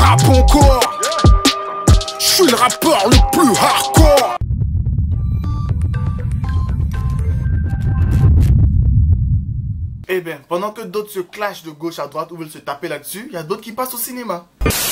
rappe encore. Je suis le rappeur le plus hardcore. Eh bien, pendant que d'autres se clashent de gauche à droite ou veulent se taper là-dessus, il y a d'autres qui passent au cinéma.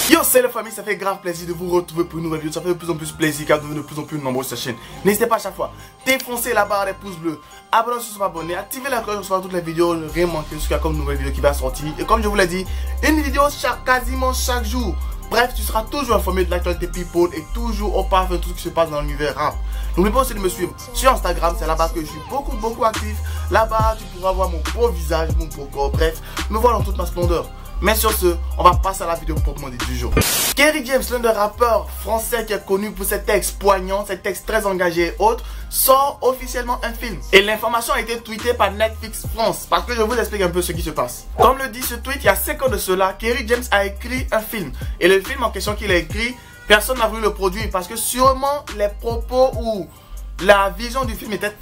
Yo, c'est la famille, ça fait grave plaisir de vous retrouver pour une nouvelle vidéo. Ça fait de plus en plus plaisir car vous devenez de plus en plus nombreux sur cette chaîne. N'hésitez pas à chaque fois, défoncez la barre des pouces bleus, abonnez-vous si vous êtes abonné, activez la cloche pour recevoir toutes les vidéos, ne rien manquer jusqu'à comme nouvelle vidéo qui va sortir. Et comme je vous l'ai dit, une vidéo quasiment chaque jour. Bref, tu seras toujours informé de l'actualité people et toujours au parfait de tout ce qui se passe dans l'univers rap. N'oublie pas aussi de me suivre sur Instagram, c'est là-bas que je suis beaucoup actif. Là-bas, tu pourras voir mon beau visage, mon beau corps, bref, me voir dans toute ma splendeur. Mais sur ce, on va passer à la vidéo proprement dite du jour. Kerry James, l'un des rappeurs français qui est connu pour ses textes poignants, ses textes très engagés et autres, sort officiellement un film. Et l'information a été tweetée par Netflix France, parce que je vous explique un peu ce qui se passe. Comme le dit ce tweet, il y a 5 ans de cela, Kerry James a écrit un film. Et le film en question qu'il a écrit, personne n'a voulu le produire parce que sûrement les propos ou la vision du film était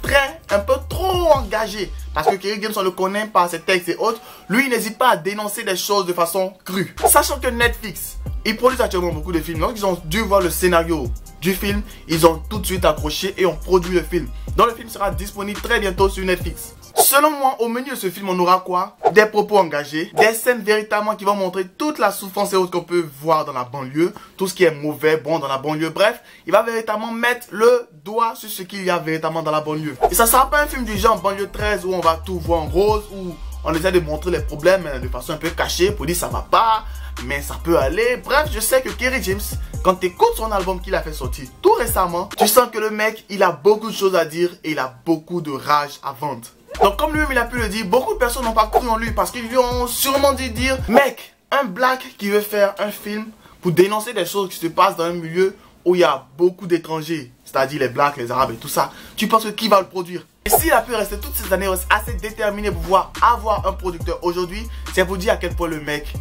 un peu trop engagée. Parce que Kerry James, on le connaît par ses textes et autres. Lui, il n'hésite pas à dénoncer des choses de façon crue. Sachant que Netflix, ils produisent actuellement beaucoup de films. Donc, ils ont dû voir le scénario du film. Ils ont tout de suite accroché et ont produit le film. Donc, le film sera disponible très bientôt sur Netflix. Selon moi, au menu de ce film, on aura quoi? Des propos engagés, des scènes véritablement qui vont montrer toute la souffrance et autres qu'on peut voir dans la banlieue, tout ce qui est mauvais, bon dans la banlieue, bref, il va véritablement mettre le doigt sur ce qu'il y a véritablement dans la banlieue. Et ça sera pas un film du genre banlieue 13 où on va tout voir en rose, où on essaie de montrer les problèmes de façon un peu cachée pour dire ça va pas, mais ça peut aller. Bref, je sais que Kerry James, quand tu écoutes son album qu'il a fait sortir tout récemment, tu sens que le mec, il a beaucoup de choses à dire et il a beaucoup de rage à vendre. Donc comme lui-même il a pu le dire, beaucoup de personnes n'ont pas cru en lui parce qu'ils lui ont sûrement dit mec, un black qui veut faire un film pour dénoncer des choses qui se passent dans un milieu où il y a beaucoup d'étrangers, c'est-à-dire les blacks, les arabes et tout ça, tu penses que qui va le produire? Et s'il a pu rester toutes ces années assez déterminé pour pouvoir avoir un producteur aujourd'hui, c'est pour dire à quel point le mec,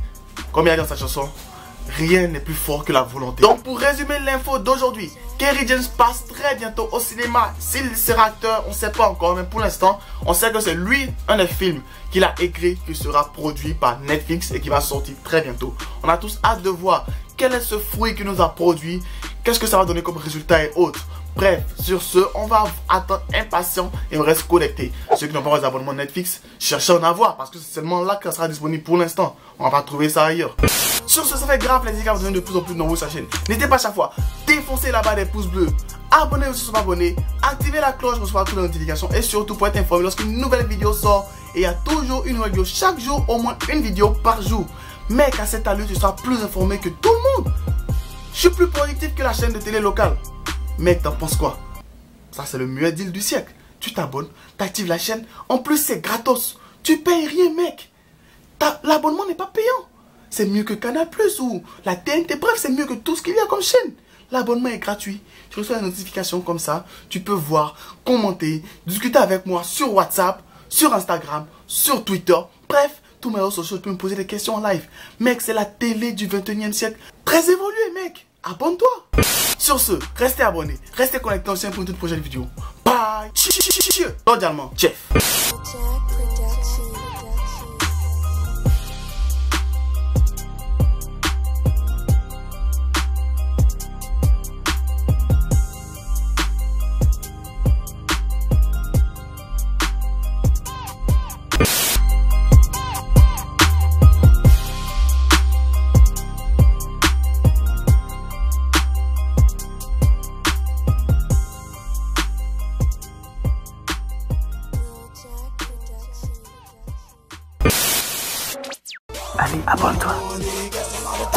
comme il a dit dans sa chanson, rien n'est plus fort que la volonté. Donc pour résumer l'info d'aujourd'hui, Kerry James passe très bientôt au cinéma. S'il sera acteur, on ne sait pas encore, mais pour l'instant, on sait que c'est lui, un des films qu'il a écrit, qui sera produit par Netflix et qui va sortir très bientôt. On a tous hâte de voir quel est ce fruit qu'il nous a produit, qu'est-ce que ça va donner comme résultat et autres. Bref, sur ce, on va attendre impatient et on reste connecté. Ceux qui n'ont pas les abonnements Netflix, cherchez à en avoir parce que c'est seulement là que ça sera disponible pour l'instant. On va trouver ça ailleurs. Sur ce, ça fait grave plaisir car vous devenez de plus en plus nombreux sur la chaîne. N'hésitez pas à chaque fois, défoncez la barre des pouces bleus, abonnez-vous si vous êtes abonné, activez la cloche pour recevoir toutes les notifications et surtout pour être informé lorsqu'une nouvelle vidéo sort. Et il y a toujours une nouvelle vidéo chaque jour, au moins une vidéo par jour. Mec, à cette allure, tu seras plus informé que tout le monde. Je suis plus productif que la chaîne de télé locale. Mec, t'en penses quoi? Ça, c'est le meilleur deal du siècle. Tu t'abonnes, t'actives la chaîne. En plus, c'est gratos. Tu payes rien, mec. L'abonnement n'est pas payant. C'est mieux que Canal Plus ou la TNT. Bref, c'est mieux que tout ce qu'il y a comme chaîne. L'abonnement est gratuit. Tu reçois la notification comme ça. Tu peux voir, commenter, discuter avec moi sur WhatsApp, sur Instagram, sur Twitter. Bref, tous mes réseaux sociaux, tu peux me poser des questions en live. Mec, c'est la télé du 21e siècle. Très évolué, mec. Abonne-toi. Sur ce, restez abonnés, restez connectés aussi pour une toute prochaine vidéo. Bye. Cordialement, Jeff. Allez, abonne-toi.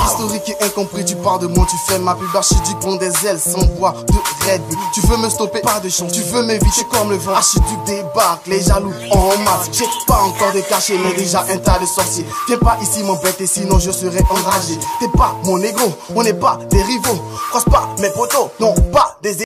Historique et incompris, tu parles de moi, tu fais ma pub, archiduc prend des ailes sans bois de Red Bull. Tu veux me stopper, pas de chance, tu veux m'éviter comme le vent. Archiduc débarque, les jaloux en masse. J'ai pas encore de cachet, mais déjà un tas de sorciers. Viens pas ici m'embêter, sinon je serai enragé. T'es pas mon négro, on n'est pas des rivaux. Croise pas mes potos, non pas des